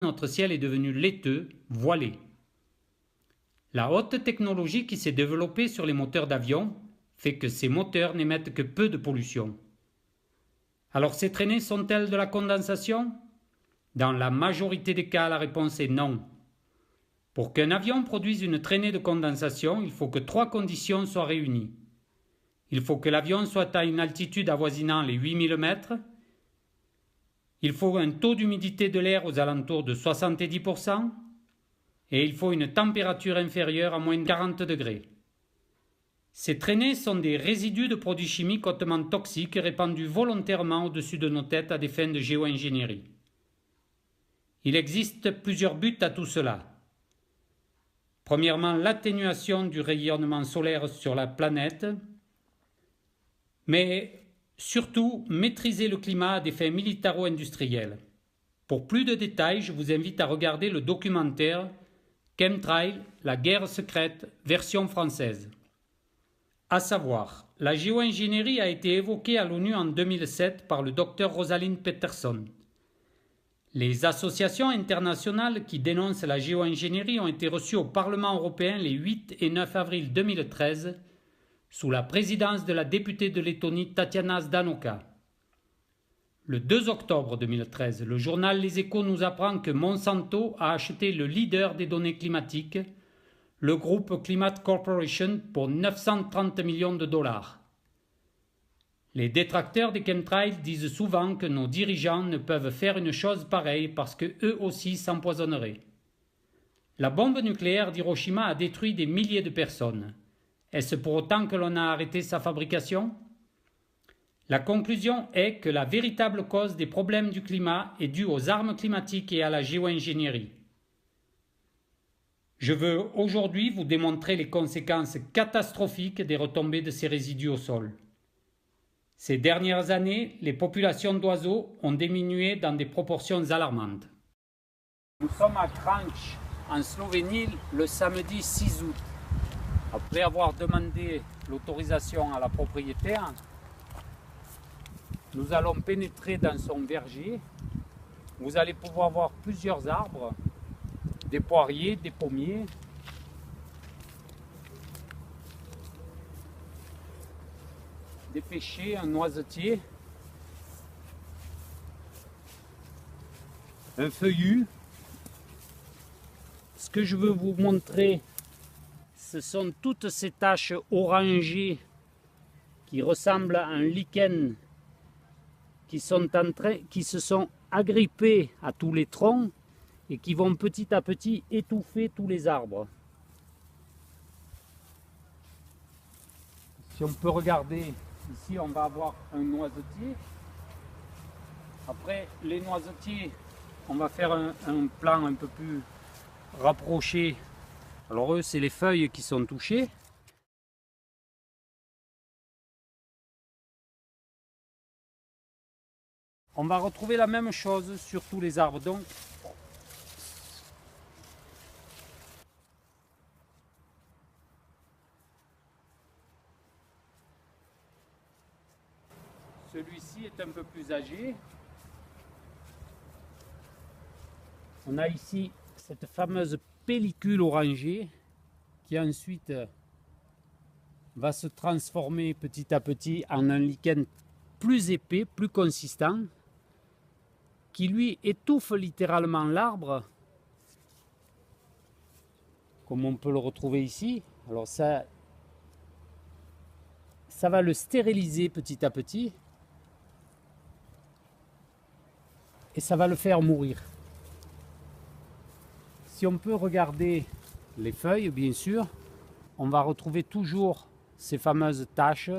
notre ciel est devenu laiteux, voilé. La haute technologie qui s'est développée sur les moteurs d'avion fait que ces moteurs n'émettent que peu de pollution. Alors ces traînées sont-elles de la condensation? Dans la majorité des cas, la réponse est non. Pour qu'un avion produise une traînée de condensation, il faut que 3 conditions soient réunies. Il faut que l'avion soit à une altitude avoisinant les 8000 mètres. Il faut un taux d'humidité de l'air aux alentours de 70%. Et il faut une température inférieure à moins de 40 degrés. Ces traînées sont des résidus de produits chimiques hautement toxiques répandus volontairement au-dessus de nos têtes à des fins de géo-ingénierie. Il existe plusieurs buts à tout cela. Premièrement, l'atténuation du rayonnement solaire sur la planète, mais surtout maîtriser le climat à des fins militaro-industrielles. Pour plus de détails, je vous invite à regarder le documentaire Chemtrail, la guerre secrète, version française. À savoir, la géo-ingénierie a été évoquée à l'ONU en 2007 par le Dr Rosalind Peterson. Les associations internationales qui dénoncent la géo-ingénierie ont été reçues au Parlement européen les 8 et 9 avril 2013 sous la présidence de la députée de Lettonie Tatiana Zdanoka. Le 2 octobre 2013, le journal Les Échos nous apprend que Monsanto a acheté le leader des données climatiques, le groupe Climate Corporation, pour 930 millions de dollars. Les détracteurs des chemtrails disent souvent que nos dirigeants ne peuvent faire une chose pareille parce qu'eux aussi s'empoisonneraient. La bombe nucléaire d'Hiroshima a détruit des milliers de personnes. Est-ce pour autant que l'on a arrêté sa fabrication ? La conclusion est que la véritable cause des problèmes du climat est due aux armes climatiques et à la géo-ingénierie. Je veux aujourd'hui vous démontrer les conséquences catastrophiques des retombées de ces résidus au sol. Ces dernières années, les populations d'oiseaux ont diminué dans des proportions alarmantes. Nous sommes à Kranj, en Slovénie, le samedi 6 août. Après avoir demandé l'autorisation à la propriétaire, nous allons pénétrer dans son verger. Vous allez pouvoir voir plusieurs arbres, des poiriers, des pommiers. Des pêchers, un noisetier, un feuillu. Ce que je veux vous montrer, ce sont toutes ces taches orangées qui ressemblent à un lichen qui se sont agrippées à tous les troncs et qui vont petit à petit étouffer tous les arbres. Si on peut regarder, ici on va avoir un noisetier. Après les noisetiers, on va faire un plan un peu plus rapproché. Alors eux, c'est les feuilles qui sont touchées. On va retrouver la même chose sur tous les arbres. Donc, celui-ci est un peu plus âgé. On a ici cette fameuse pellicule orangée qui ensuite va se transformer petit à petit en un lichen plus épais, plus consistant, qui lui étouffe littéralement l'arbre, comme on peut le retrouver ici. Alors ça va le stériliser petit à petit et ça va le faire mourir. Si on peut regarder les feuilles, bien sûr, on va retrouver toujours ces fameuses taches,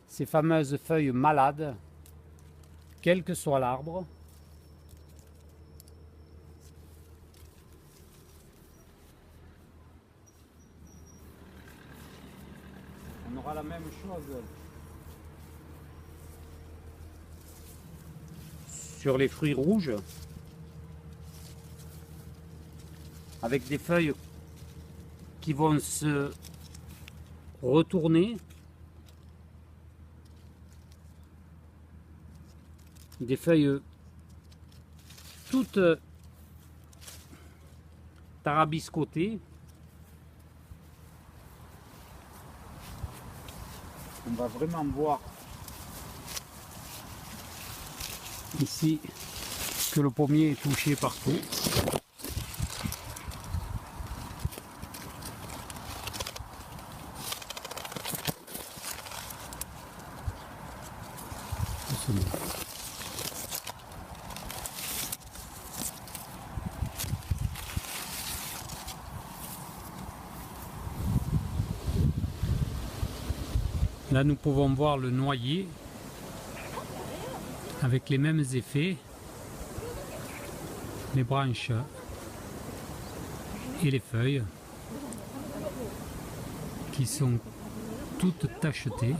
ces fameuses feuilles malades, quel que soit l'arbre. On aura la même chose sur les fruits rouges, avec des feuilles qui vont se retourner, des feuilles toutes tarabiscoté. On va vraiment voir ici que le pommier est touché partout. Là, nous pouvons voir le noyer avec les mêmes effets, les branches et les feuilles qui sont toutes tachetées.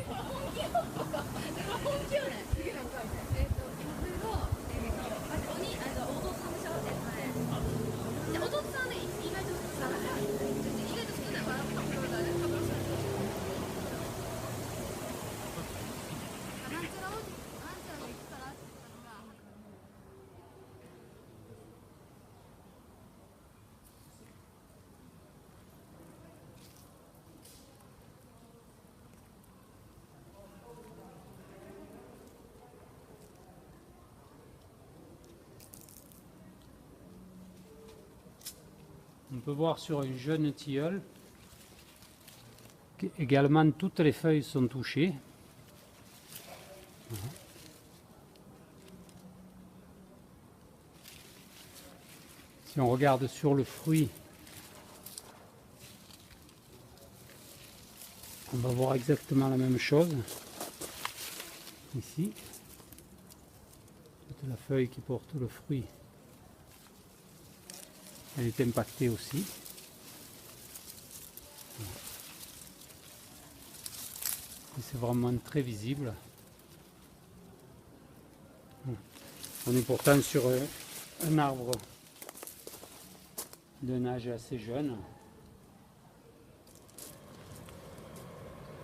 On peut voir sur un jeune tilleul qu'également toutes les feuilles sont touchées. Si on regarde sur le fruit, on va voir exactement la même chose. Ici, toute la feuille qui porte le fruit, elle est impactée aussi. Et c'est vraiment très visible. On est pourtant sur un arbre d'un âge assez jeune.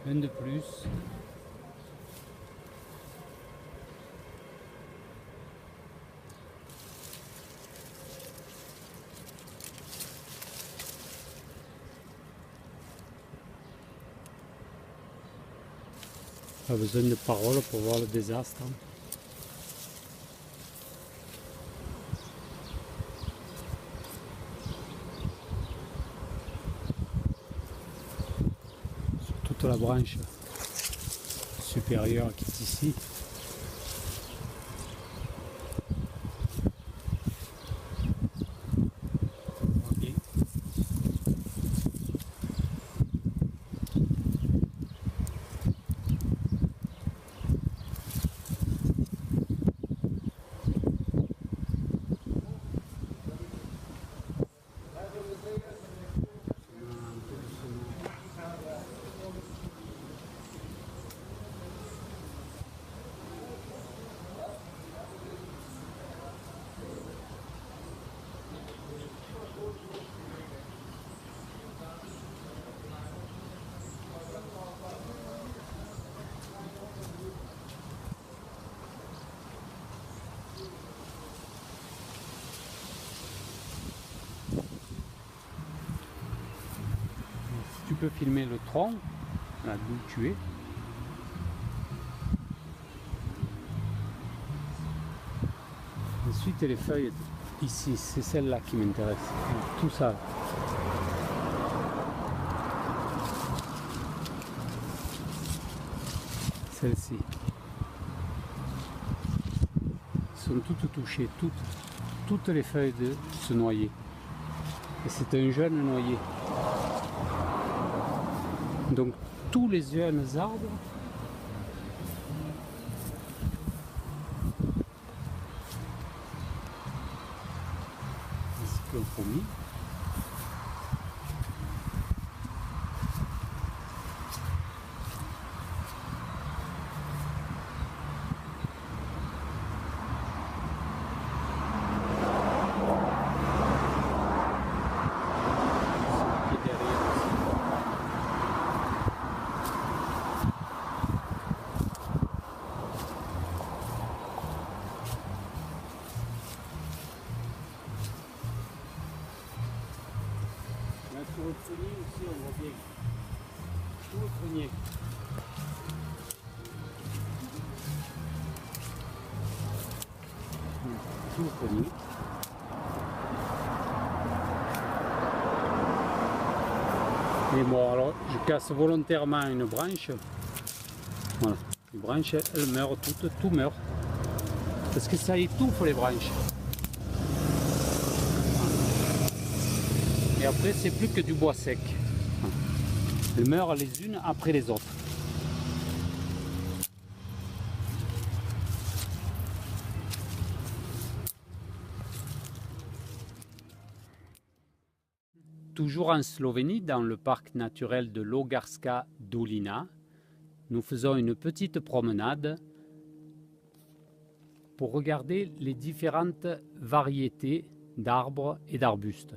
Un de plus. Pas besoin de paroles pour voir le désastre. Sur toute la branche supérieure qui est ici. Tu peux filmer le tronc, là d'où tu es. Ensuite les feuilles ici, c'est celle-là qui m'intéresse. Tout ça. Celles-ci. Sont toutes touchées, toutes les feuilles de ce noyer. Et c'est un jeune noyer. Donc tous les jeunes arbres ainsi que le pommier Sur le prunier aussi, on voit bien. Tout le prunier. Tout le prunier. Mais bon, alors je casse volontairement une branche. Voilà, les branches, elles meurent toutes, tout meurt. Parce que ça étouffe les branches. Et après, c'est plus que du bois sec. Elles meurent les unes après les autres. Toujours en Slovénie, dans le parc naturel de Logarska Dolina, nous faisons une petite promenade pour regarder les différentes variétés d'arbres et d'arbustes.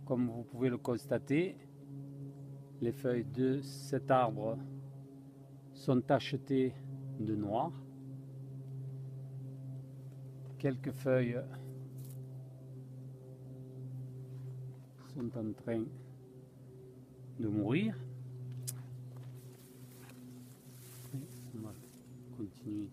Comme vous pouvez le constater, les feuilles de cet arbre sont tachetées de noir. Quelques feuilles sont en train de mourir. On va continuer.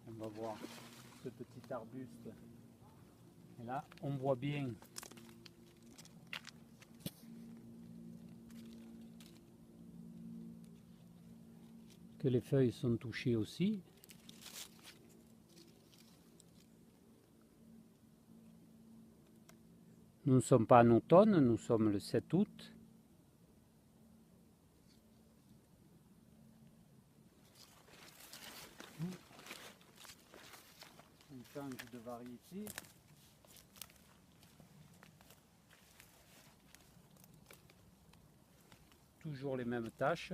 On va voir ce petit arbuste. Et là, on voit bien que les feuilles sont touchées aussi. Nous ne sommes pas en automne, nous sommes le 7 août. On change de variété. Toujours les mêmes taches.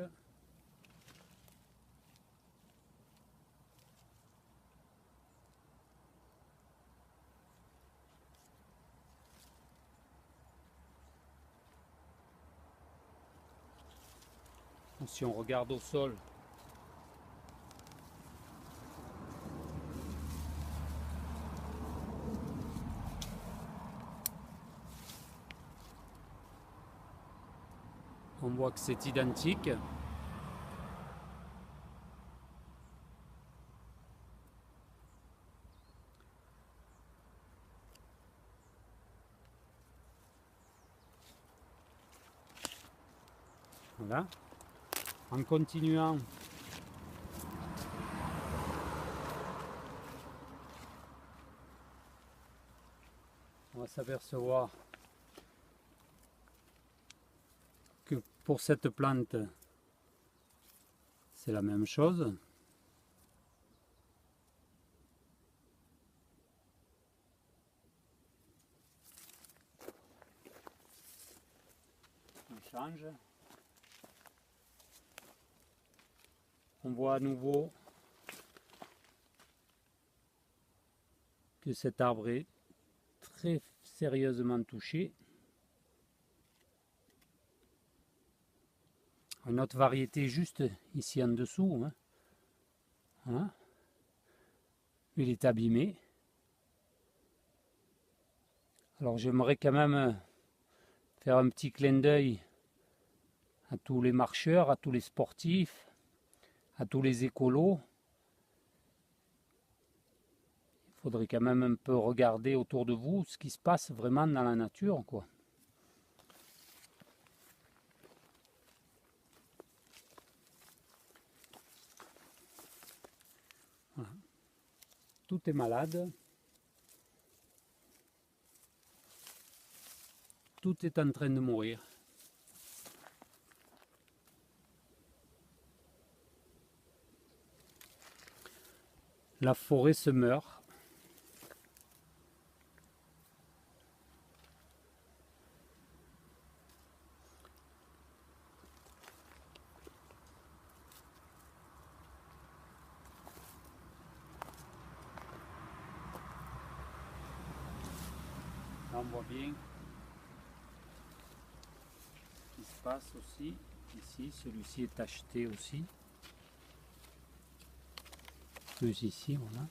Si on regarde au sol, on voit que c'est identique. Voilà. En continuant, on va s'apercevoir que pour cette plante, c'est la même chose. On change. On voit à nouveau que cet arbre est très sérieusement touché. Une autre variété juste ici en dessous. Voilà. Il est abîmé. Alors j'aimerais quand même faire un petit clin d'œil à tous les marcheurs, à tous les sportifs, à tous les écolos. Il faudrait quand même un peu regarder autour de vous ce qui se passe vraiment dans la nature, quoi. Voilà. Tout est malade. Tout est en train de mourir. La forêt se meurt. on voit bien ce qui se passe aussi. Ici, celui-ci est tacheté aussi. Plus ici, voilà.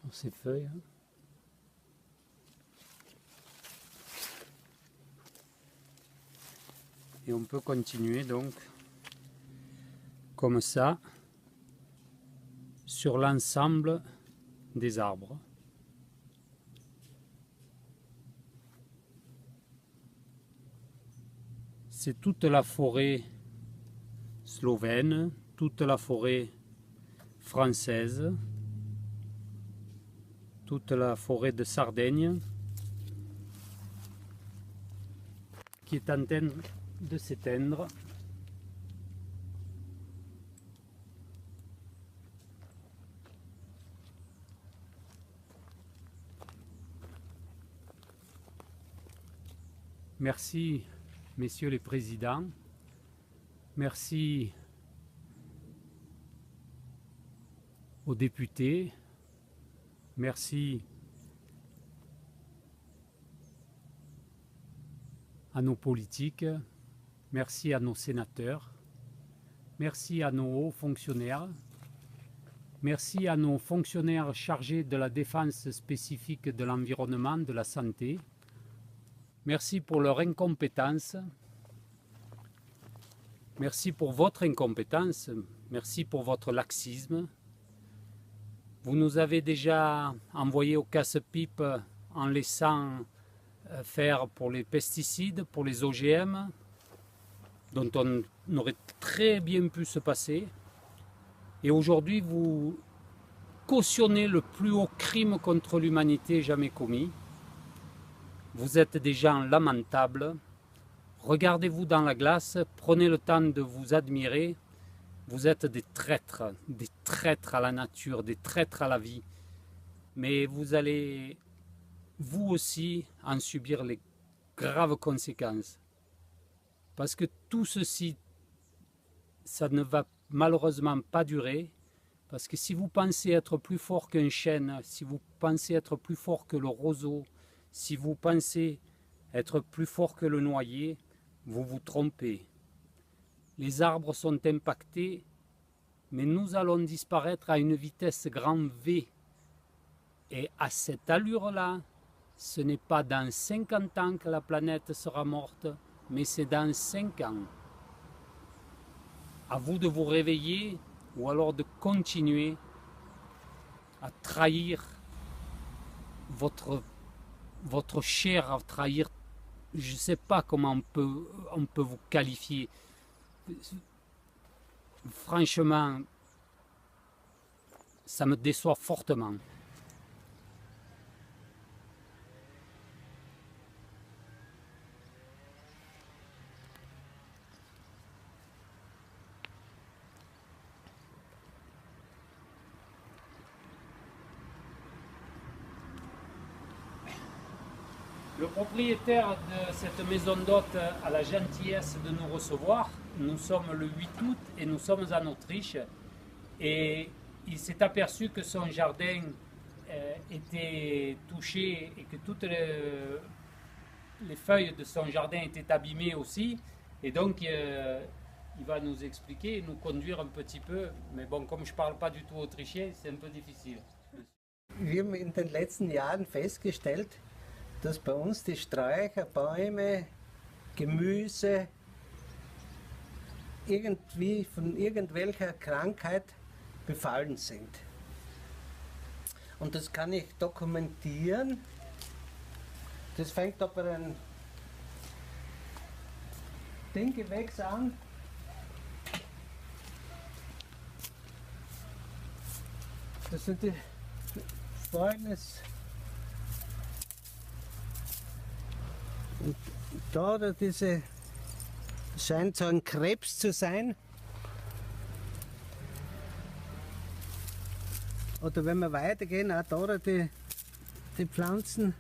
Sur ces feuilles. Hein. Et on peut continuer donc comme ça sur l'ensemble des arbres. C'est toute la forêt slovène, toute la forêt française, toute la forêt de Sardaigne qui est en train de s'éteindre. Merci, messieurs les présidents. Merci aux députés. Merci à nos politiques. Merci à nos sénateurs. Merci à nos hauts fonctionnaires. Merci à nos fonctionnaires chargés de la défense spécifique de l'environnement, de la santé. Merci pour leur incompétence. Merci pour votre incompétence. Merci pour votre laxisme. Vous nous avez déjà envoyé au casse-pipe en laissant faire pour les pesticides, pour les OGM, dont on aurait très bien pu se passer. Et aujourd'hui, vous cautionnez le plus haut crime contre l'humanité jamais commis. Vous êtes des gens lamentables. Regardez-vous dans la glace, prenez le temps de vous admirer. Vous êtes des traîtres à la nature, des traîtres à la vie. Mais vous allez, vous aussi, en subir les graves conséquences. Parce que tout ceci, ça ne va malheureusement pas durer. Parce que si vous pensez être plus fort qu'un chêne, si vous pensez être plus fort que le roseau, si vous pensez être plus fort que le noyer, vous vous trompez. Les arbres sont impactés, mais nous allons disparaître à une vitesse grand V. Et à cette allure-là, ce n'est pas dans 50 ans que la planète sera morte, mais c'est dans 5 ans. À vous de vous réveiller ou alors de continuer à trahir votre chair, à trahir, je ne sais pas comment on peut vous qualifier. Franchement, ça me déçoit fortement. Le propriétaire de cette maison d'hôte a la gentillesse de nous recevoir. Nous sommes le 8 août et nous sommes en Autriche. Et il s'est aperçu que son jardin était touché et que toutes les feuilles de son jardin étaient abîmées aussi. Et donc il va nous expliquer et nous conduire un petit peu. Mais bon, comme je ne parle pas du tout autrichien, c'est un peu difficile. Wir haben in den letzten Jahren festgestellt, dass bei uns die Sträucher, Bäume, Gemüse irgendwie von irgendwelcher Krankheit befallen sind. Und das kann ich dokumentieren. Das fängt da bei einem Dinggewächs an. Das sind die folgendes. Und da diese scheint so ein Krebs zu sein. Oder wenn wir weitergehen, auch da die Pflanzen.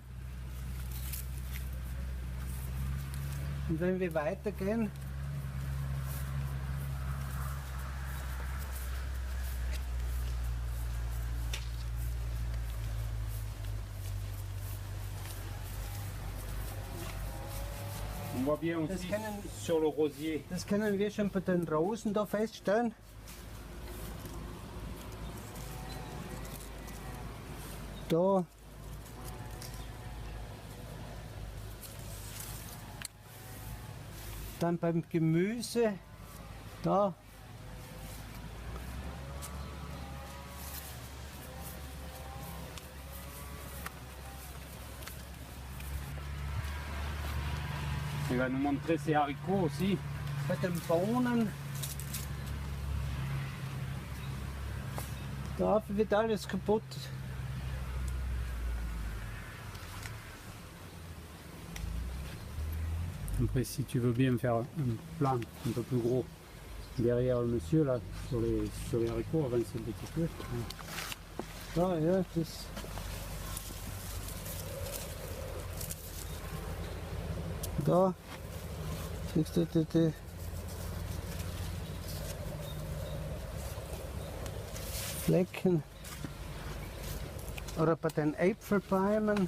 Und wenn wir weitergehen, On voit bien Das aussi können, sur le rosier. das können wir schon bei den Rosen da feststellen. Da. Dann beim Gemüse, da. Il va nous montrer ses haricots aussi. Bei den Bohnen. Da wird alles kaputt. Après, si tu veux bien faire un plan un peu plus gros derrière le monsieur, là, sur les haricots, avance un petit peu. Da, ja, das. Da. Siehst du die Flecken. Oder bei den Äpfelbäumen.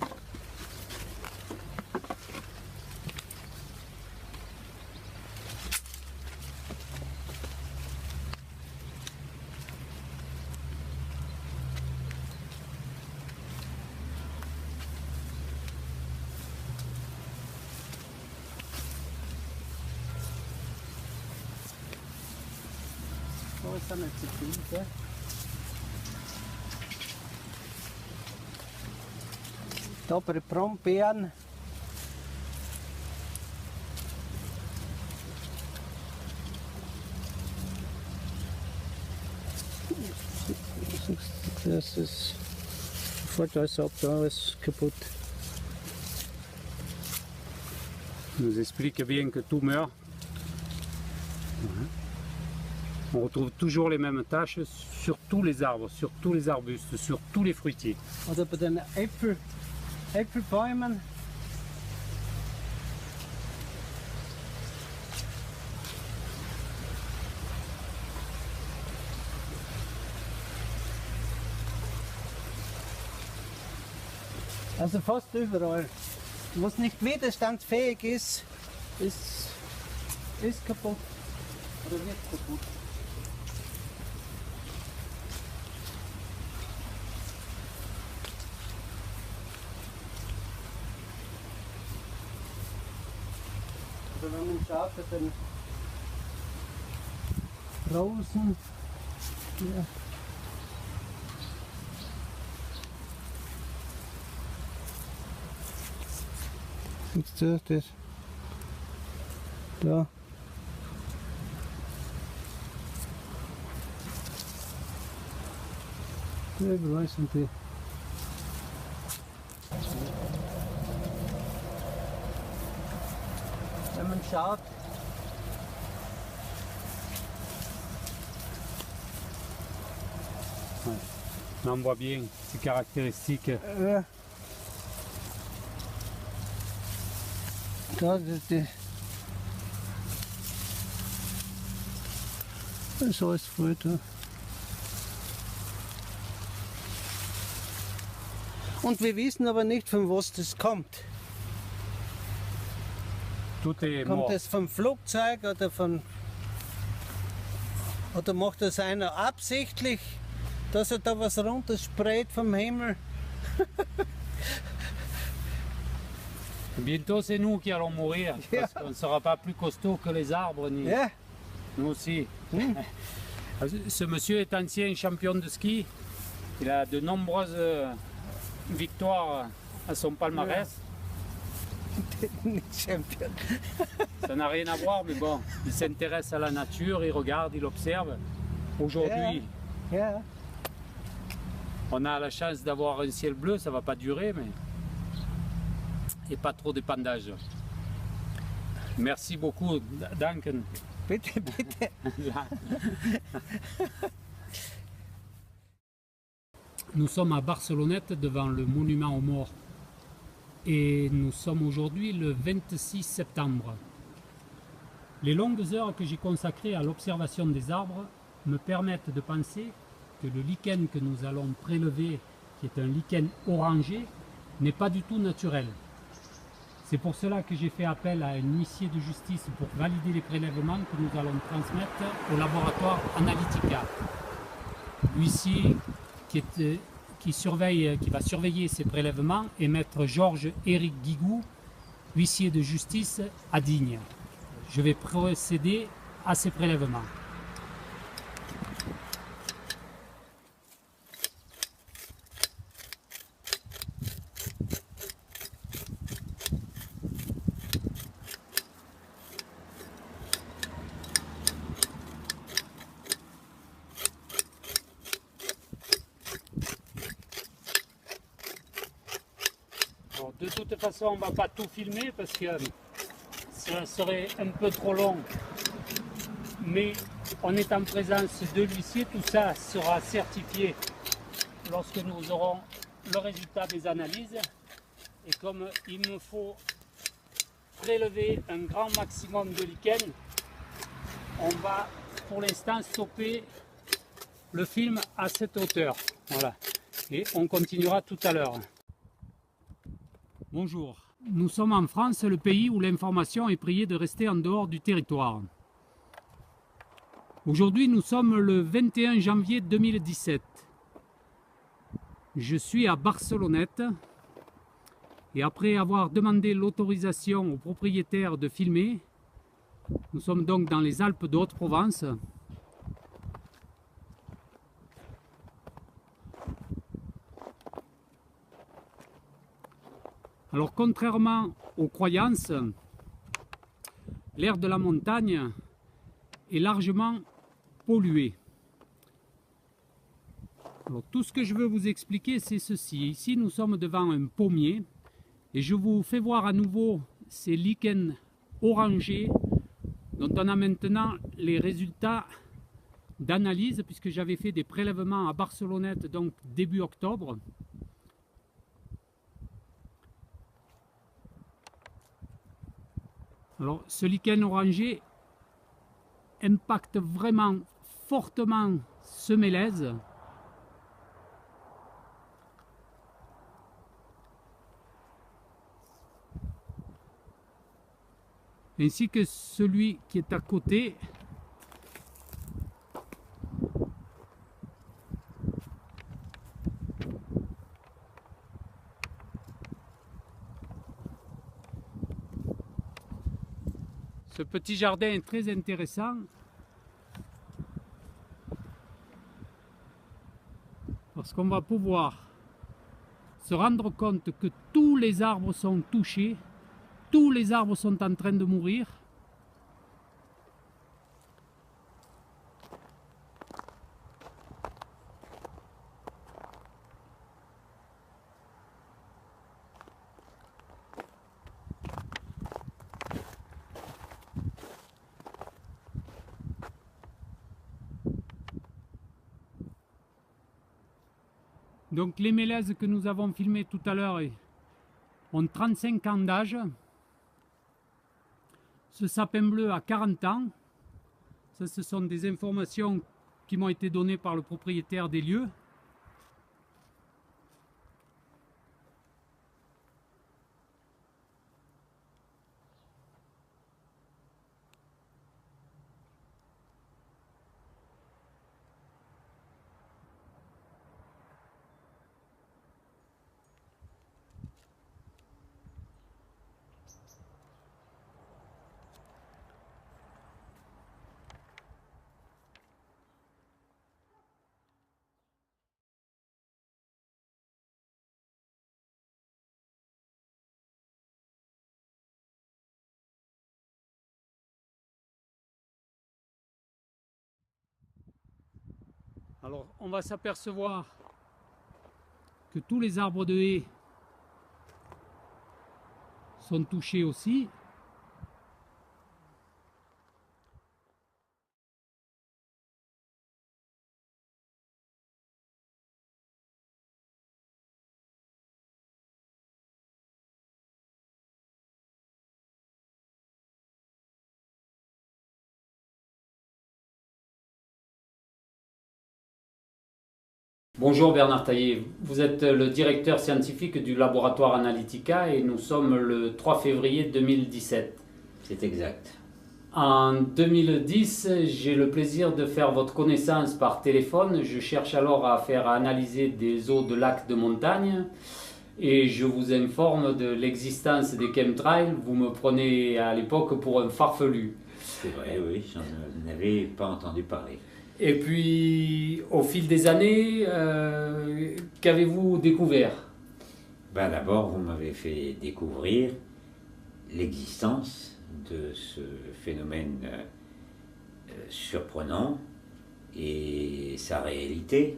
Da ist nicht so viel, gell? Da bei den Brombeeren. Das ist sofort alles ab, da alles kaputt. Il nous explique bien que tout meurt. On retrouve toujours les mêmes taches sur tous les arbres, sur tous les arbustes, sur tous les fruitiers. Oder bei den Äpfelbäumen. Also fast überall. Was nicht widerstandsfähig ist, ist kaputt. Oder wird kaputt. Also wenn man schaut bei den Rosen, ja. Siehst du das? Da. Überall sind die. Wenn man schaut, Là, on voit bien ces caractéristiques. da die. Das ist alles voll da. Und wir wissen aber nicht, von was das kommt. Tout est Kommt mort. das vom Flugzeug oder macht das einer absichtlich, dass er da was runtersprayt vom Himmel? Bientôt, c'est nous qui allons mourir, Yeah. parce qu'on ne sera pas plus costaud que les arbres, ni Ja, nous aussi. Ce monsieur est ancien champion de ski. Il a de nombreuses victoires à son palmarès. nicht Champion. Ça n'a rien à voir, mais bon, il s'intéresse à la nature, il regarde, il observe. Aujourd'hui, Ja, on a la chance d'avoir un ciel bleu, ça ne va pas durer, mais et pas trop d'épandage. Merci beaucoup, Duncan. bitte, bitte. Nous sommes à Barcelonnette devant le monument aux morts et nous sommes aujourd'hui le 26 septembre. Les longues heures que j'ai consacrées à l'observation des arbres me permettent de penser que le lichen que nous allons prélever, qui est un lichen orangé, n'est pas du tout naturel. C'est pour cela que j'ai fait appel à un huissier de justice pour valider les prélèvements que nous allons transmettre au laboratoire Analytica. L'huissier qui va surveiller ces prélèvements est maître Georges-Éric Guigou, huissier de justice à Digne. Je vais procéder à ces prélèvements. Alors, de toute façon, on ne va pas tout filmer parce que ça serait un peu trop long. Mais on est en présence de l'huissier, tout ça sera certifié lorsque nous aurons le résultat des analyses. Et comme il me faut prélever un grand maximum de lichen, on va pour l'instant stopper le film à cette hauteur. Voilà. Et on continuera tout à l'heure. Bonjour. Nous sommes en France, le pays où l'information est priée de rester en dehors du territoire. Aujourd'hui, nous sommes le 21 janvier 2017. Je suis à Barcelonnette et après avoir demandé l'autorisation au propriétaire de filmer, nous sommes donc dans les Alpes de Haute-Provence. Alors, contrairement aux croyances, l'air de la montagne est largement pollué. Alors, tout ce que je veux vous expliquer, c'est ceci. Ici, nous sommes devant un pommier et je vous fais voir à nouveau ces lichens orangés dont on a maintenant les résultats d'analyse puisque j'avais fait des prélèvements à Barcelonnette donc début octobre. Alors, ce lichen orangé impacte vraiment fortement ce mélèze. Ainsi que celui qui est à côté. Ce petit jardin est très intéressant parce qu'on va pouvoir se rendre compte que tous les arbres sont touchés, tous les arbres sont en train de mourir. Donc les mélèzes que nous avons filmés tout à l'heure ont 35 ans d'âge. Ce sapin bleu a 40 ans. Ça, ce sont des informations qui m'ont été données par le propriétaire des lieux. Alors on va s'apercevoir que tous les arbres de haies sont touchés aussi. Bonjour Bernard Taillé, vous êtes le directeur scientifique du laboratoire Analytica et nous sommes le 3 février 2017. C'est exact. En 2010, j'ai le plaisir de faire votre connaissance par téléphone. Je cherche alors à faire analyser des eaux de lacs de montagne et je vous informe de l'existence des chemtrails. Vous me prenez à l'époque pour un farfelu. C'est vrai, oui, j'en avais pas entendu parler. Et puis, au fil des années, qu'avez-vous découvert? D'abord, vous m'avez fait découvrir l'existence de ce phénomène surprenant et sa réalité,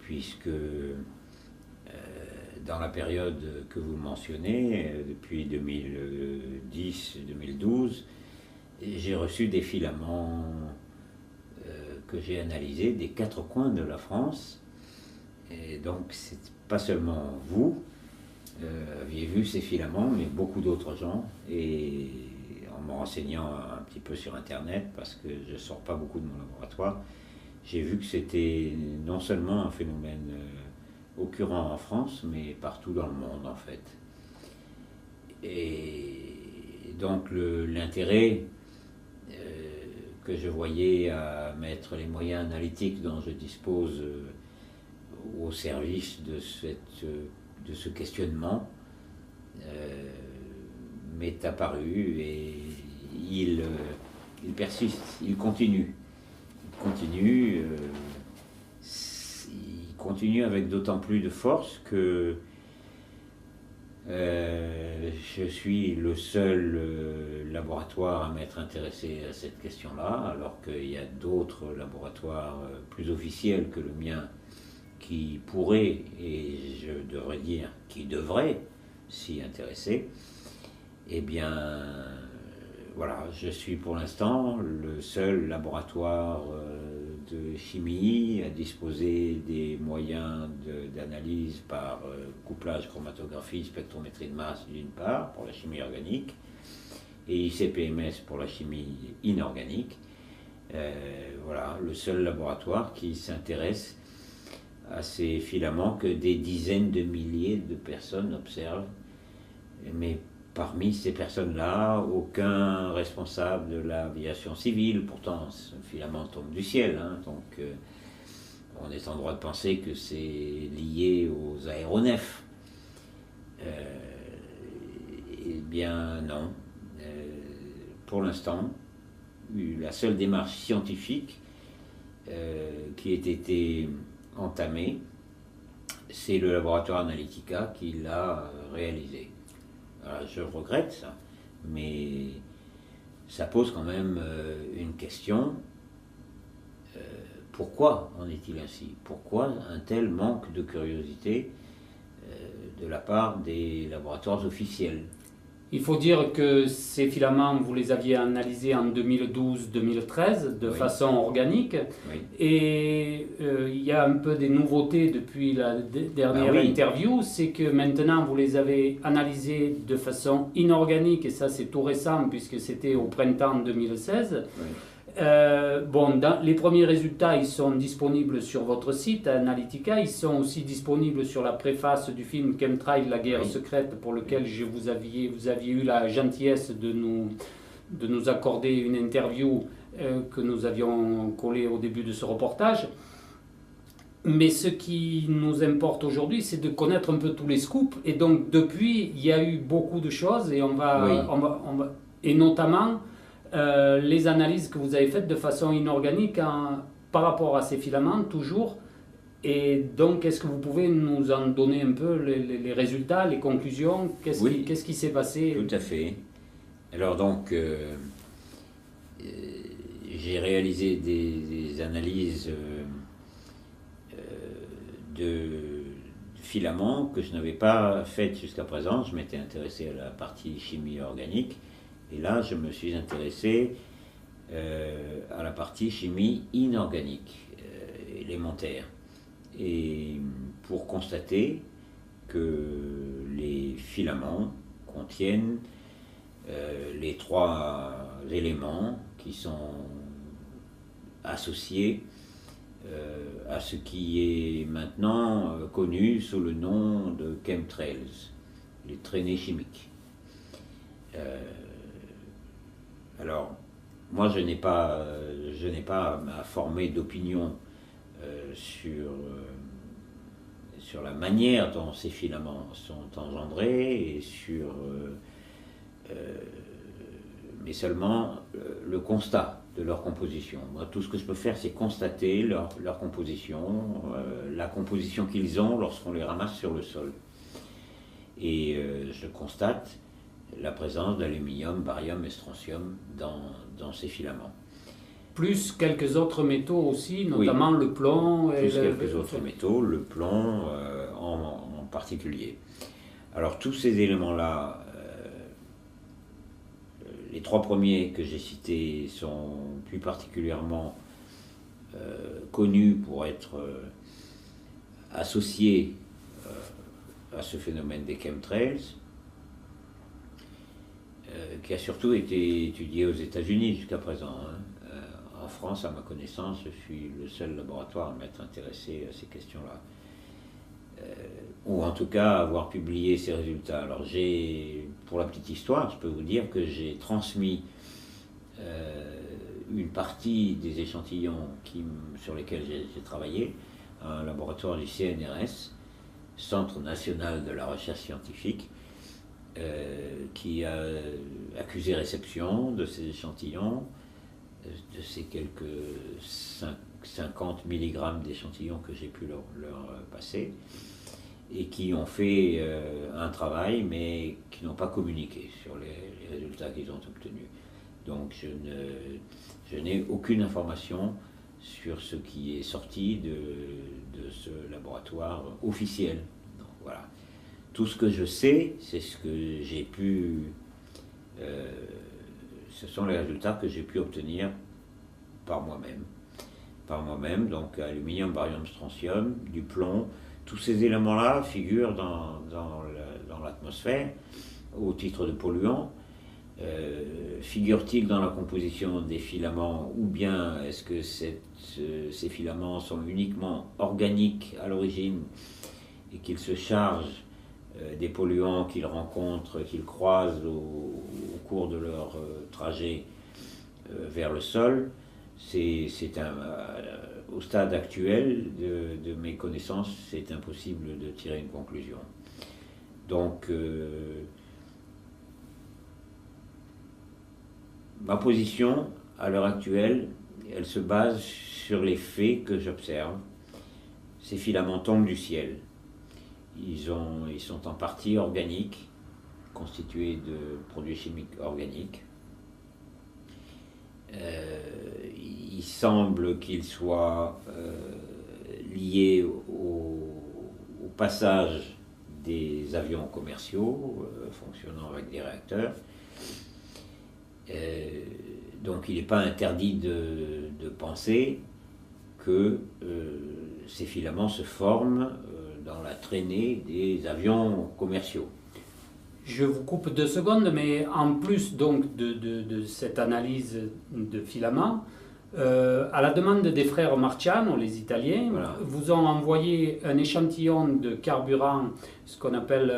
puisque dans la période que vous mentionnez, depuis 2010-2012, j'ai reçu des filaments que j'ai analysés des 4 coins de la France. Et donc, c'est pas seulement vous aviez vu ces filaments, mais beaucoup d'autres gens. Et en me renseignant un petit peu sur Internet, parce que je ne sors pas beaucoup de mon laboratoire, j'ai vu que c'était non seulement un phénomène occurrent en France, mais partout dans le monde en fait. Et donc l'intérêt que je voyais à mettre les moyens analytiques dont je dispose au service de ce questionnement m'est apparu et il persiste, il continue. Il continue avec d'autant plus de force que je suis le seul laboratoire à m'être intéressé à cette question-là, alors qu'il y a d'autres laboratoires plus officiels que le mien qui pourraient, et je devrais dire qui devraient s'y intéresser. Eh bien, voilà, je suis pour l'instant le seul laboratoire de chimie à disposer des moyens d'analyse par couplage, chromatographie, spectrométrie de masse d'une part pour la chimie organique et ICP-MS pour la chimie inorganique. Voilà, le seul laboratoire qui s'intéresse à ces filaments que des dizaines de milliers de personnes observent, mais parmi ces personnes-là, aucun responsable de l'aviation civile. Pourtant, ce filament tombe du ciel, hein, donc on est en droit de penser que c'est lié aux aéronefs. Eh bien non. Pour l'instant, la seule démarche scientifique qui ait été entamée, c'est le laboratoire Analytica qui l'a réalisé. Alors, je regrette ça, mais ça pose quand même une question. Pourquoi en est-il ainsi? Pourquoi un tel manque de curiosité de la part des laboratoires officiels? Il faut dire que ces filaments, vous les aviez analysés en 2012-2013 de façon organique. Oui. Et il y a un peu des nouveautés depuis la dernière interview, c'est que maintenant vous les avez analysés de façon inorganique, et ça c'est tout récent puisque c'était au printemps 2016. Oui. Les premiers résultats, ils sont disponibles sur votre site Analytica. Ils sont aussi disponibles sur la préface du film Chemtrail, la guerre secrète, pour lequel vous aviez eu la gentillesse de nous accorder une interview que nous avions collée au début de ce reportage. Mais ce qui nous importe aujourd'hui, c'est de connaître un peu tous les scoops. Et donc, depuis, il y a eu beaucoup de choses, et et notamment les analyses que vous avez faites de façon inorganique par rapport à ces filaments, toujours. Et donc, est-ce que vous pouvez nous en donner un peu les résultats, les conclusions? Qu'est-ce qui s'est passé? Tout à fait. Alors donc, j'ai réalisé des analyses de filaments que je n'avais pas faites jusqu'à présent. Je m'étais intéressé à la partie chimie organique. Et là, je me suis intéressé à la partie chimie inorganique, élémentaire. Et pour constater que les filaments contiennent les 3 éléments qui sont associés à ce qui est maintenant connu sous le nom de chemtrails, les traînées chimiques. Alors, moi, je n'ai pas à former d'opinion sur la manière dont ces filaments sont engendrés et mais seulement le constat de leur composition. Moi, tout ce que je peux faire, c'est constater leur composition, la composition qu'ils ont lorsqu'on les ramasse sur le sol. Et je constate la présence d'aluminium, barium et strontium dans ces filaments. Plus quelques autres métaux aussi, notamment le plomb. Plus quelques autres métaux, le plomb en particulier. Alors tous ces éléments-là, les trois premiers que j'ai cités sont plus particulièrement connus pour être associés à ce phénomène des chemtrails, qui a surtout été étudié aux États-Unis jusqu'à présent. En France, à ma connaissance, je suis le seul laboratoire à m'être intéressé à ces questions-là. Ou en tout cas avoir publié ces résultats. Alors pour la petite histoire, je peux vous dire que j'ai transmis une partie des échantillons sur lesquels j'ai travaillé à un laboratoire du CNRS, Centre National de la Recherche Scientifique, qui a accusé réception de ces échantillons, de ces quelques 50 mg d'échantillons que j'ai pu leur passer, et qui ont fait un travail, mais qui n'ont pas communiqué sur les résultats qu'ils ont obtenus. Donc je n'ai aucune information sur ce qui est sorti de ce laboratoire officiel. Donc, voilà. Tout ce que je sais, c'est ce que j'ai pu... ce sont les résultats que j'ai pu obtenir par moi-même. Donc aluminium, barium, strontium, du plomb, tous ces éléments-là figurent dans l'atmosphère au titre de polluants. Figurent-ils dans la composition des filaments, ou bien est-ce que ces filaments sont uniquement organiques à l'origine et qu'ils se chargent des polluants qu'ils rencontrent, qu'ils croisent au cours de leur trajet vers le sol? Au stade actuel de mes connaissances, c'est impossible de tirer une conclusion. Donc, ma position, à l'heure actuelle, elle se base sur les faits que j'observe. Ces filaments tombent du ciel. Ils sont en partie organiques, constitués de produits chimiques organiques. Il semble qu'ils soient liés au passage des avions commerciaux fonctionnant avec des réacteurs. Donc il n'est pas interdit de penser que ces filaments se forment dans la traînée des avions commerciaux. Je vous coupe 2 secondes, mais en plus donc de cette analyse de filaments, à la demande des frères Marciano, les Italiens, voilà, vous ont envoyé un échantillon de carburant, ce qu'on appelle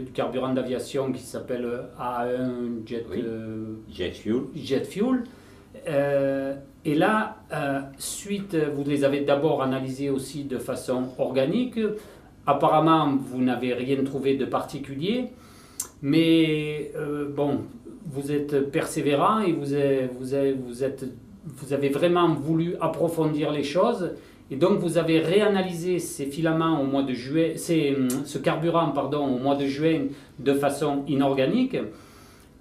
du carburant d'aviation qui s'appelle A1 Jet Fuel. Jet Fuel. Et là, vous les avez d'abord analysés aussi de façon organique. Apparemment, vous n'avez rien trouvé de particulier. Mais bon, vous êtes persévérant et vous avez vraiment voulu approfondir les choses. Et donc vous avez réanalysé ces filaments au mois de juin, ce carburant pardon, au mois de juin de façon inorganique.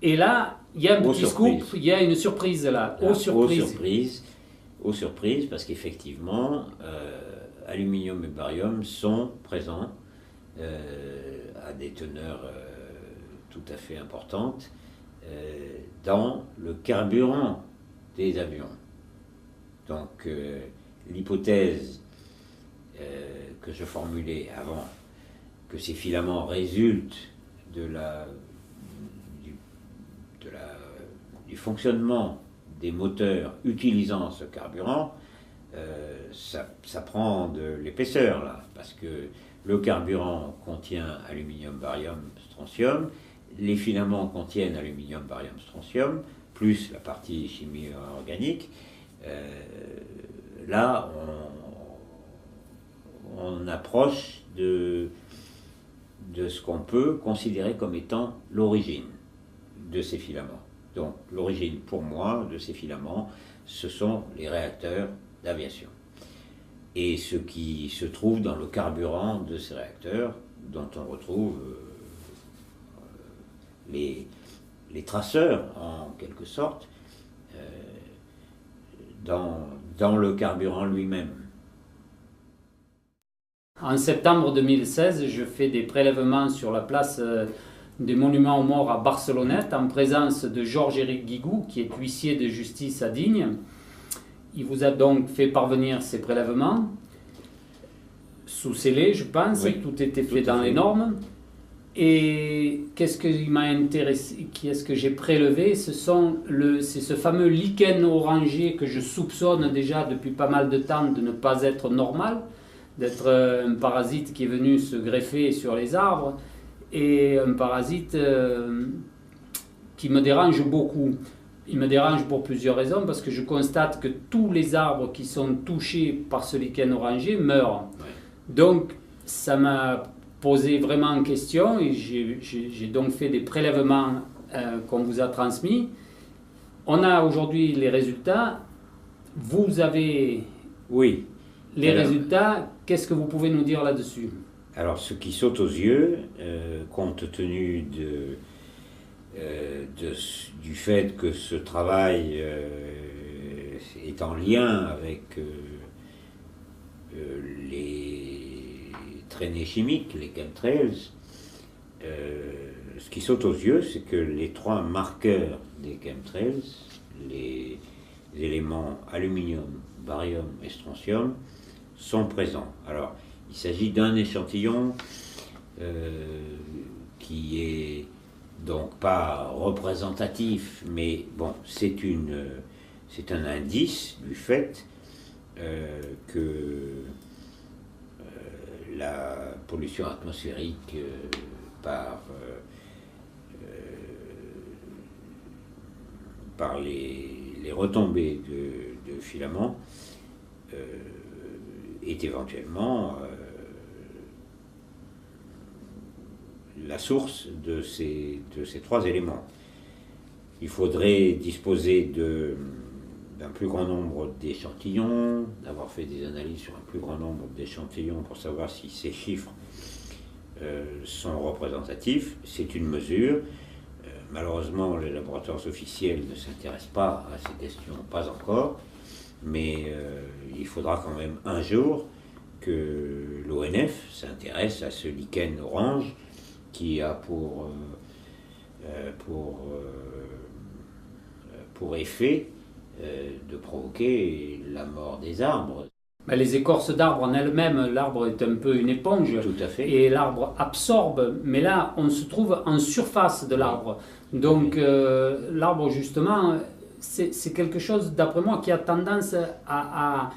Et là, il y a un petit scoop, il y a une surprise là. Aux surprises, parce qu'effectivement, aluminium et barium sont présents à des teneurs tout à fait importantes dans le carburant des avions. Donc l'hypothèse que je formulais avant, que ces filaments résultent du fonctionnement des moteurs utilisant ce carburant, ça prend de l'épaisseur là, parce que le carburant contient aluminium, barium, strontium, les filaments contiennent aluminium, barium, strontium, plus la partie chimie organique. Là, on approche de ce qu'on peut considérer comme étant l'origine de ces filaments. Donc l'origine pour moi de ces filaments, ce sont les réacteurs d'aviation. Et ce qui se trouve dans le carburant de ces réacteurs, dont on retrouve les traceurs, en quelque sorte, dans le carburant lui-même. En septembre 2016, je fais des prélèvements sur la place des monuments aux morts à Barcelonnette, en présence de Georges-Éric Guigou, qui est huissier de justice à Digne. Il vous a donc fait parvenir ces prélèvements, sous scellé, je pense, oui, tout était fait dans les normes. Et qu'est-ce qui m'a intéressé, qu'est-ce que j'ai prélevé, c'est ce fameux lichen orangé que je soupçonne déjà depuis pas mal de temps de ne pas être normal, d'être un parasite qui est venu se greffer sur les arbres, et un parasite qui me dérange beaucoup. Il me dérange pour plusieurs raisons, parce que je constate que tous les arbres qui sont touchés par ce lichen orangé meurent. Ouais. Donc ça m'a posé vraiment en question, et j'ai donc fait des prélèvements qu'on vous a transmis. On a aujourd'hui les résultats. Vous avez oui. Les résultats. Qu'est-ce que vous pouvez nous dire là-dessus? Alors, ce qui saute aux yeux, compte tenu du fait que ce travail est en lien avec les traînées chimiques, les chemtrails, ce qui saute aux yeux, c'est que les trois marqueurs des chemtrails, les éléments aluminium, barium et strontium, sont présents. Alors, il s'agit d'un échantillon qui est donc pas représentatif, mais bon, c'est un indice du fait que la pollution atmosphérique par les retombées de filaments est éventuellement la source de ces trois éléments. Il faudrait disposer d'un plus grand nombre d'échantillons, d'avoir fait des analyses sur un plus grand nombre d'échantillons pour savoir si ces chiffres sont représentatifs. C'est une mesure. Malheureusement, les laboratoires officiels ne s'intéressent pas à ces questions, pas encore, mais il faudra quand même un jour que l'ONF s'intéresse à ce lichen orange qui a pour effet de provoquer la mort des arbres. Les écorces d'arbres en elles-mêmes, l'arbre est un peu une éponge. Tout à fait. Et l'arbre absorbe, mais là, on se trouve en surface de l'arbre. Donc, l'arbre, justement, c'est quelque chose, d'après moi, qui a tendance à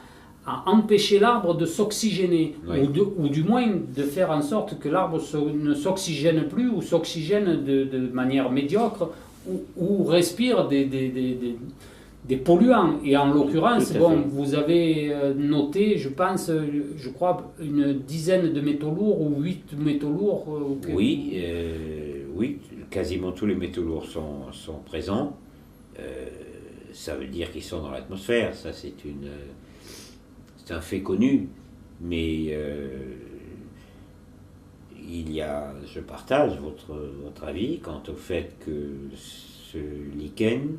empêcher l'arbre de s'oxygéner, oui, ou du moins de faire en sorte que l'arbre ne s'oxygène plus, ou s'oxygène de manière médiocre, ou respire des polluants. Et en l'occurrence, bon, vous avez noté, je pense, je crois, une dizaine de métaux lourds ou 8 métaux lourds. Oui, oui, quasiment tous les métaux lourds sont présents. Ça veut dire qu'ils sont dans l'atmosphère. Ça, c'est un fait connu. Mais je partage votre avis quant au fait que ce lichen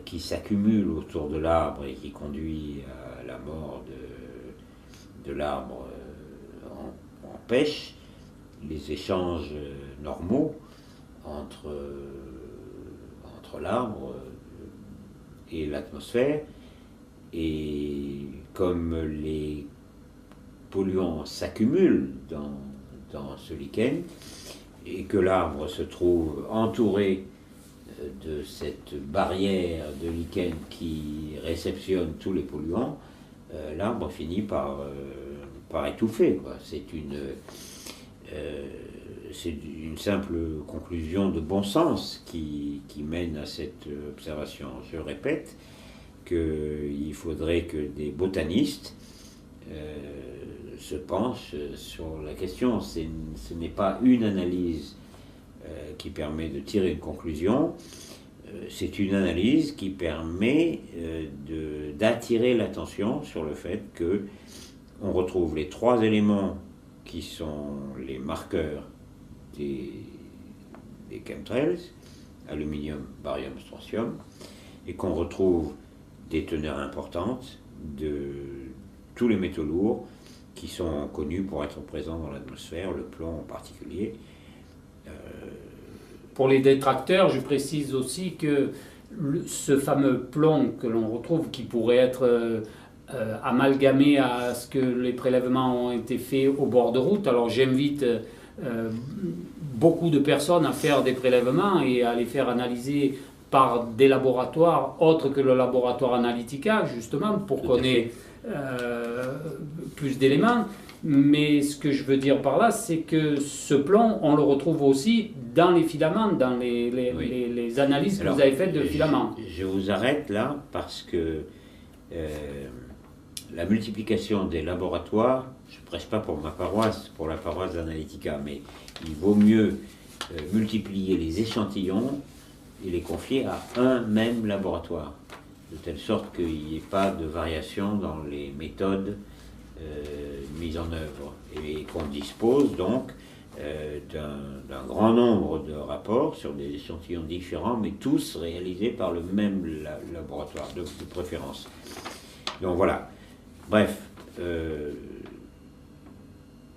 qui s'accumule autour de l'arbre et qui conduit à la mort de l'arbre empêche les échanges normaux entre l'arbre et l'atmosphère. Et comme les polluants s'accumulent dans ce lichen et que l'arbre se trouve entouré de cette barrière de lichen qui réceptionne tous les polluants, l'arbre finit par étouffer, quoi. C'est une simple conclusion de bon sens qui mène à cette observation. Je répète qu'il faudrait que des botanistes se penchent sur la question. Ce n'est pas une analyse qui permet de tirer une conclusion, c'est une analyse qui permet d'attirer l'attention sur le fait que on retrouve les trois éléments qui sont les marqueurs des chemtrails, aluminium, barium, strontium, et qu'on retrouve des teneurs importantes de tous les métaux lourds qui sont connus pour être présents dans l'atmosphère, le plomb en particulier. Pour les détracteurs, je précise aussi que ce fameux plomb que l'on retrouve, qui pourrait être amalgamé à ce que les prélèvements ont été faits au bord de route, alors j'invite beaucoup de personnes à faire des prélèvements et à les faire analyser par des laboratoires autres que le laboratoire Analytica, justement, pour qu'on ait plus d'éléments. Mais ce que je veux dire par là, c'est que ce plomb, on le retrouve aussi dans les filaments, dans les analyses que vous avez faites de filaments. Je vous arrête là parce que la multiplication des laboratoires, je ne prêche pas pour ma paroisse, pour la paroisse d'Analytica, mais il vaut mieux multiplier les échantillons et les confier à un même laboratoire, de telle sorte qu'il n'y ait pas de variation dans les méthodes mise en œuvre, et qu'on dispose donc d'un grand nombre de rapports sur des échantillons différents, mais tous réalisés par le même laboratoire de préférence. Donc voilà. Bref,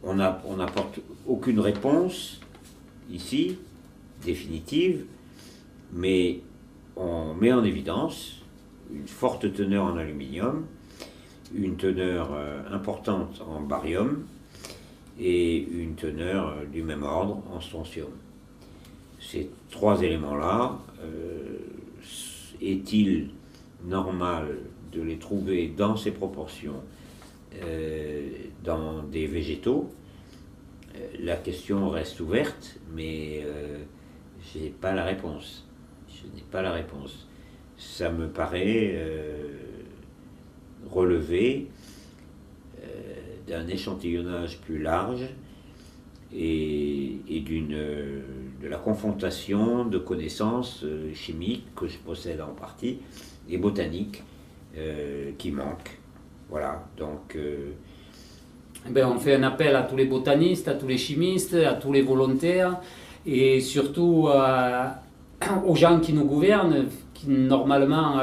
on n'apporte aucune réponse ici, définitive, mais on met en évidence une forte teneur en aluminium, une teneur importante en barium et une teneur du même ordre en strontium. Ces trois éléments-là, est-il normal de les trouver dans ces proportions dans des végétaux? La question reste ouverte, mais je n'ai pas la réponse. Je n'ai pas la réponse. Ça me paraît relever d'un échantillonnage plus large et de la confrontation de connaissances chimiques que je possède en partie et botaniques qui manquent. Voilà, donc... on fait un appel à tous les botanistes, à tous les chimistes, à tous les volontaires et surtout aux gens qui nous gouvernent, normalement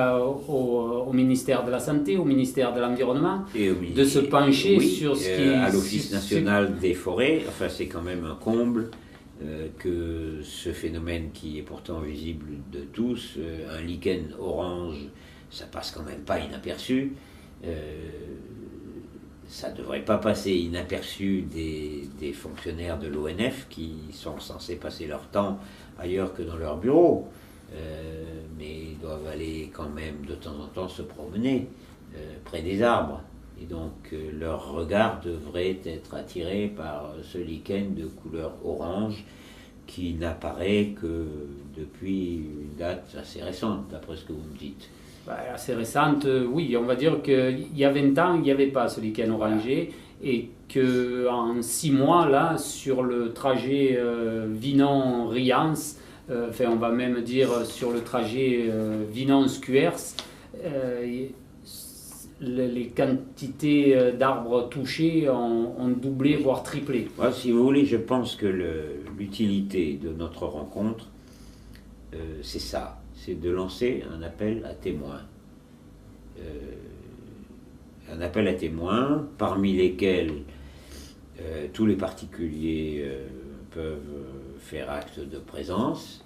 au ministère de la Santé, au ministère de l'Environnement, de se pencher sur ce qui... à l'Office national des forêts, enfin c'est quand même un comble que ce phénomène qui est pourtant visible de tous, un lichen orange, ça passe quand même pas inaperçu. Ça ne devrait pas passer inaperçu des fonctionnaires de l'ONF qui sont censés passer leur temps ailleurs que dans leur bureau. Mais ils doivent aller quand même de temps en temps se promener près des arbres. Et donc leur regard devrait être attiré par ce lichen de couleur orange qui n'apparaît que depuis une date assez récente, d'après ce que vous me dites. Assez récente, oui, on va dire qu'il y a 20 ans, il n'y avait pas ce lichen orangé et qu'en 6 mois, là, sur le trajet Vinon-Riance, on va même dire sur le trajet Vinon-Scuers, les quantités d'arbres touchés ont doublé, voire triplé. Ouais, si vous voulez, je pense que l'utilité de notre rencontre, c'est ça. C'est de lancer un appel à témoins. Un appel à témoins, parmi lesquels tous les particuliers peuvent faire acte de présence.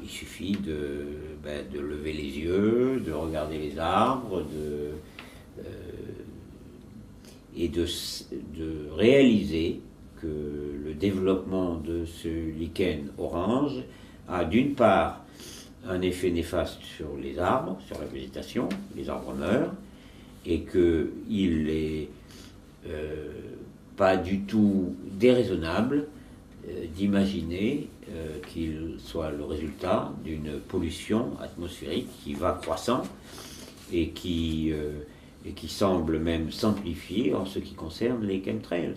Il suffit de lever les yeux, de regarder les arbres, et de réaliser que le développement de ce lichen orange a d'une part un effet néfaste sur les arbres, sur la végétation, les arbres meurent, et qu'il n'est pas du tout déraisonnable d'imaginer qu'il soit le résultat d'une pollution atmosphérique qui va croissant et qui semble même s'amplifier en ce qui concerne les chemtrails.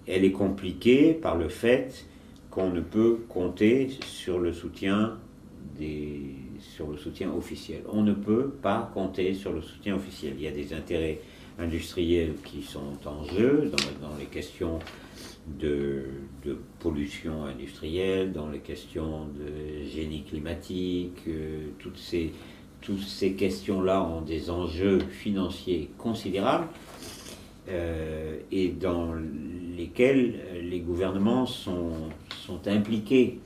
Elle est compliquée par le fait qu'on ne peut compter sur le soutien officiel. On ne peut pas compter sur le soutien officiel. Il y a des intérêts industriels qui sont en jeu dans les questions de pollution industrielle, dans les questions de génie climatique. Toutes ces questions-là ont des enjeux financiers considérables et dans lesquels les gouvernements sont impliqués.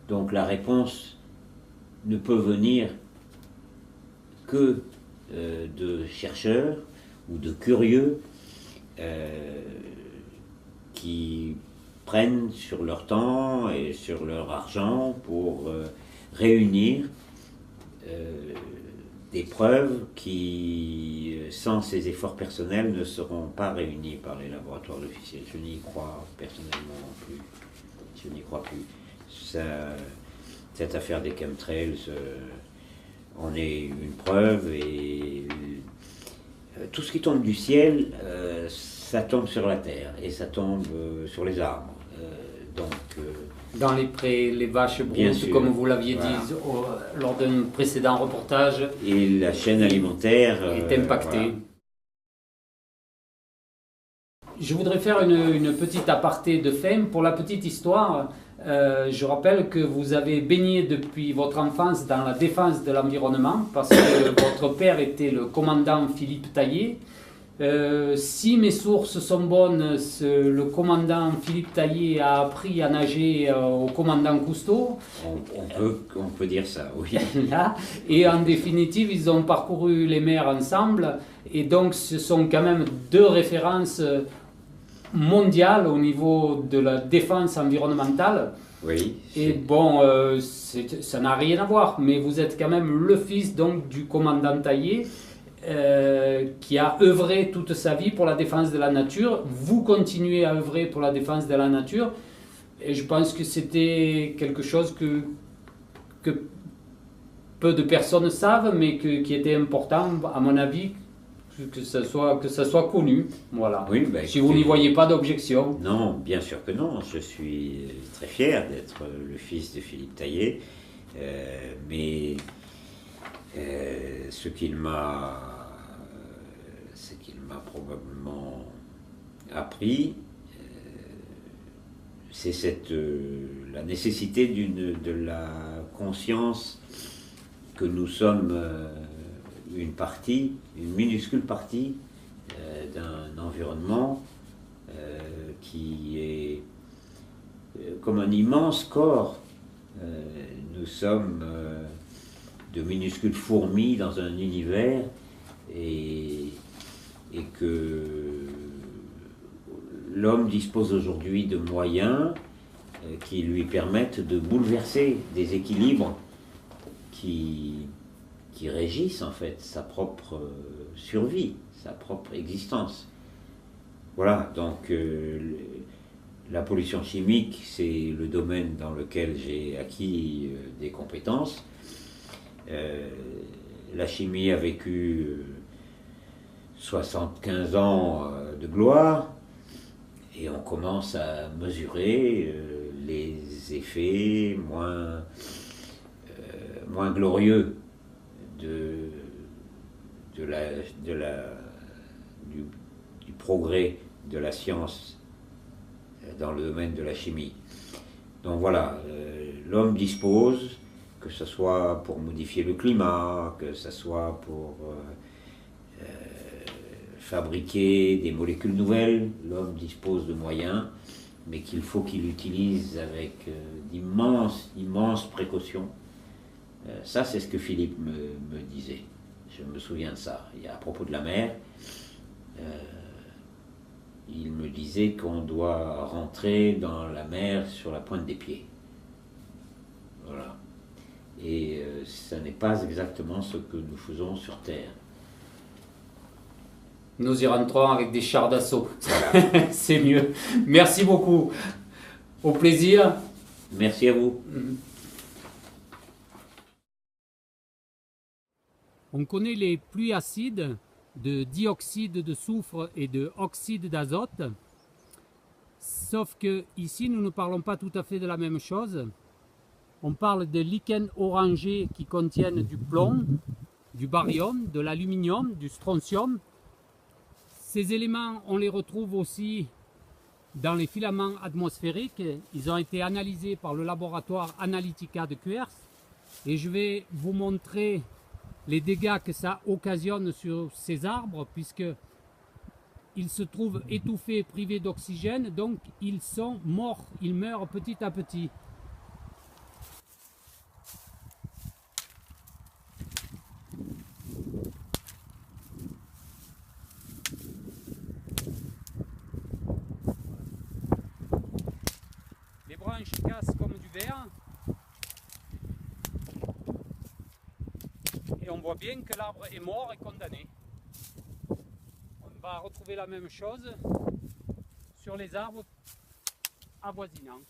Donc la réponse ne peut venir que de chercheurs ou de curieux qui prennent sur leur temps et sur leur argent pour réunir des preuves qui, sans ces efforts personnels, ne seront pas réunies par les laboratoires officiels. Je n'y crois personnellement plus. Je n'y crois plus. Cette affaire des chemtrails en est une preuve, et tout ce qui tombe du ciel, ça tombe sur la terre et ça tombe sur les arbres. Dans les prés, les vaches brousses, comme vous l'aviez dit lors d'un précédent reportage. Et la chaîne alimentaire est impactée. Voilà. Je voudrais faire une petite aparté de fin. Pour la petite histoire, je rappelle que vous avez baigné depuis votre enfance dans la défense de l'environnement, parce que votre père était le commandant Philippe Taillé. Si mes sources sont bonnes, le commandant Philippe Taillé a appris à nager au commandant Cousteau. On peut dire ça, oui. Là, et en définitive, ils ont parcouru les mers ensemble. Et donc, ce sont quand même deux références mondiales au niveau de la défense environnementale. Oui. Et bon, ça n'a rien à voir, mais vous êtes quand même le fils donc, du commandant Taillé. Qui a œuvré toute sa vie pour la défense de la nature. Vous continuez à œuvrer pour la défense de la nature, et je pense que c'était quelque chose que peu de personnes savent, mais qui était important, à mon avis, que ça soit connu. Voilà. Oui, si vous n'y voyez pas d'objection. Non, bien sûr que non. Je suis très fier d'être le fils de Philippe Taillé, mais ce qu'il m'a probablement appris, c'est la nécessité de la conscience que nous sommes une minuscule partie d'un environnement qui est comme un immense corps. Nous sommes de minuscules fourmis dans un univers, et que l'homme dispose aujourd'hui de moyens qui lui permettent de bouleverser des équilibres qui régissent en fait sa propre survie, sa propre existence. Voilà, donc la pollution chimique, c'est le domaine dans lequel j'ai acquis des compétences. La chimie a vécu 75 ans de gloire, et on commence à mesurer les effets moins glorieux du progrès de la science dans le domaine de la chimie. Donc voilà, l'homme dispose, que ce soit pour modifier le climat, que ce soit pour fabriquer des molécules nouvelles, l'homme dispose de moyens, mais qu'il faut qu'il utilise avec d'immenses précautions. Ça, c'est ce que Philippe me disait. Je me souviens de ça. À propos de la mer, il me disait qu'on doit rentrer dans la mer sur la pointe des pieds. Voilà. Et ça n'est pas exactement ce que nous faisons sur Terre. Nous y rentrons avec des chars d'assaut. C'est mieux. Merci beaucoup. Au plaisir. Merci à vous. On connaît les pluies acides de dioxyde de soufre et de oxyde d'azote. Sauf que ici, nous ne parlons pas tout à fait de la même chose. On parle de lichens orangés qui contiennent du plomb, du baryum, de l'aluminium, du strontium. Ces éléments, on les retrouve aussi dans les filaments atmosphériques. Ils ont été analysés par le laboratoire Analytica de Cuers. Et je vais vous montrer les dégâts que ça occasionne sur ces arbres, puisque ils se trouvent étouffés, privés d'oxygène, donc ils sont morts, ils meurent petit à petit. Les branches cassent comme du verre. Et on voit bien que l'arbre est mort et condamné. On va retrouver la même chose sur les arbres avoisinants.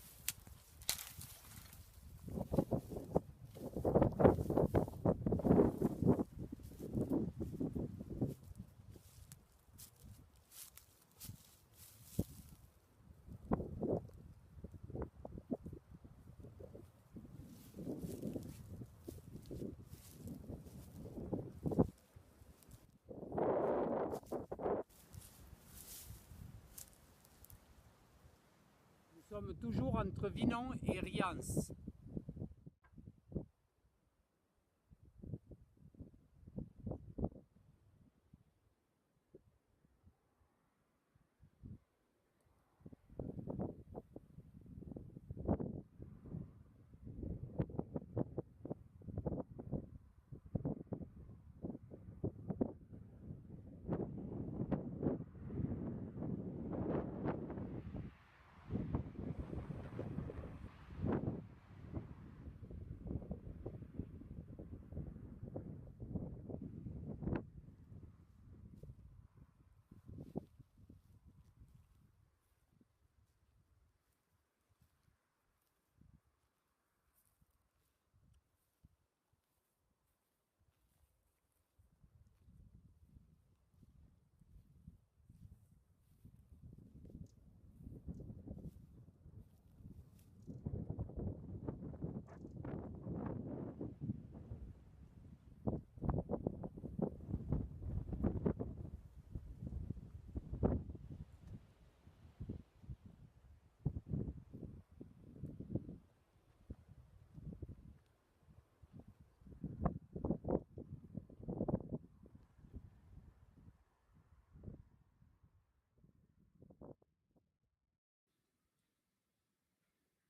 Nous sommes toujours entre Vinon et Riance.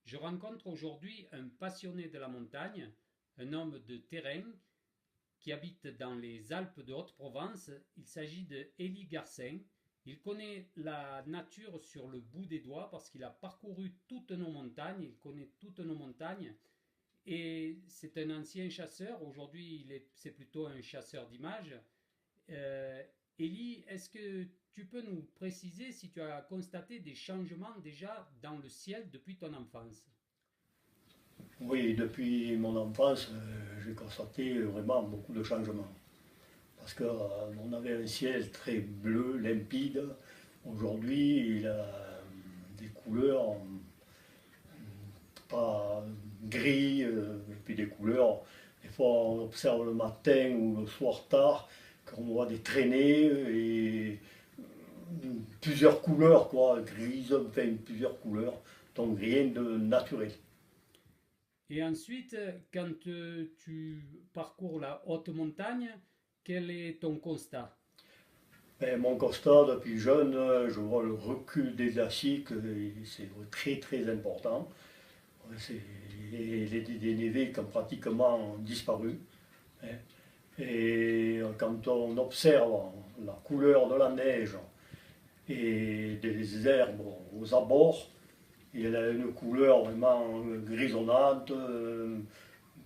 Je rencontre aujourd'hui un passionné de la montagne, un homme de terrain qui habite dans les Alpes de Haute-Provence. Il s'agit de Élie Garcin. Il connaît la nature sur le bout des doigts parce qu'il a parcouru toutes nos montagnes, il connaît toutes nos montagnes et c'est un ancien chasseur. Aujourd'hui, c'est plutôt un chasseur d'images. Élie, est-ce que tu peux nous préciser si tu as constaté des changements déjà dans le ciel depuis ton enfance? Oui, depuis mon enfance, j'ai constaté vraiment beaucoup de changements. Parce qu'on avait un ciel très bleu, limpide. Aujourd'hui, il a des couleurs pas gris, et puis des couleurs. Des fois, on observe le matin ou le soir tard, qu'on voit des traînées et plusieurs couleurs, quoi, grises, enfin plusieurs couleurs, donc rien de naturel. Et ensuite, quand tu parcours la haute montagne, quel est ton constat? Mon constat depuis jeune, je vois le recul des glaciers, c'est très très important. Les dénivés qui ont pratiquement disparu. Et quand on observe la couleur de la neige et des herbes aux abords, il a une couleur vraiment grisonnante,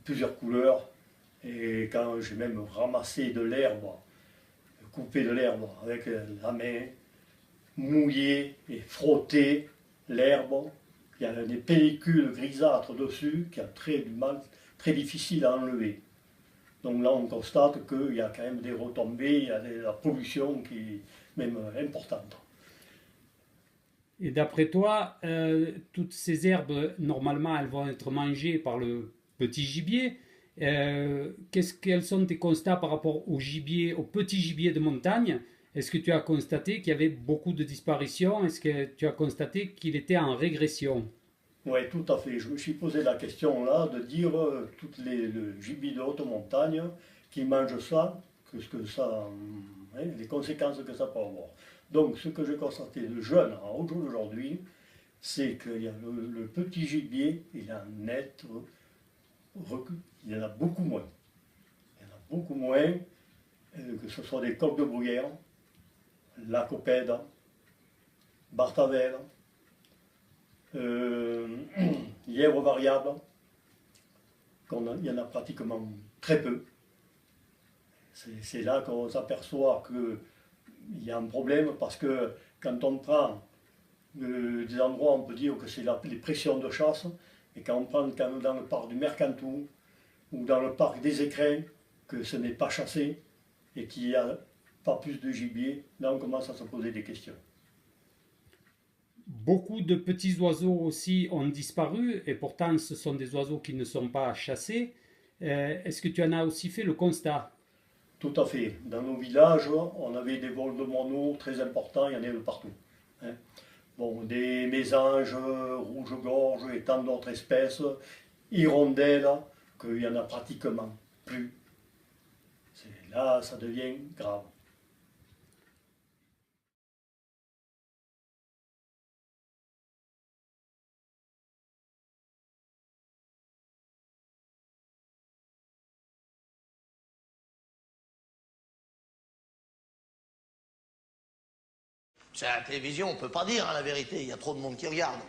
plusieurs couleurs. Et quand j'ai même ramassé de l'herbe, coupé de l'herbe avec la main, mouillé et frotté l'herbe, il y a des pellicules grisâtres dessus qui a très difficile à enlever. Donc là, on constate qu'il y a quand même des retombées, il y a de la pollution qui est même importante. Et d'après toi, toutes ces herbes, normalement, elles vont être mangées par le petit gibier. Quels sont tes constats par rapport au gibier, au petit gibier de montagne? Est-ce que tu as constaté qu'il y avait beaucoup de disparitions? Est-ce que tu as constaté qu'il était en régression? Oui, tout à fait. Je me suis posé la question là de dire le gibier de haute montagne qui mange ça, qu'est-ce que ça, les conséquences que ça peut avoir. Donc, ce que j'ai constaté de jeune au jour d'aujourd'hui, c'est que le petit gibier, il a un net recul. Il y en a beaucoup moins. Il y en a beaucoup moins, que ce soit des coqs de bruyère, lacopèdes, bartavelles, lièvres variables, il y en a pratiquement très peu. C'est là qu'on s'aperçoit qu'il y a un problème parce que quand on prend des endroits, on peut dire que c'est les pressions de chasse, et quand on prend dans le parc du Mercantour ou dans le parc des Écrins, que ce n'est pas chassé et qu'il n'y a pas plus de gibier, là on commence à se poser des questions. Beaucoup de petits oiseaux aussi ont disparu et pourtant ce sont des oiseaux qui ne sont pas chassés. Est-ce que tu en as aussi fait le constat? Tout à fait. Dans nos villages, on avait des vols de moineaux très importants, il y en avait de partout. Hein. Bon, des mésanges, rouge-gorge et tant d'autres espèces, hirondelles, qu'il n'y en a pratiquement plus. Là, ça devient grave. C'est à la télévision, on peut pas dire hein, la vérité, il y a trop de monde qui regarde.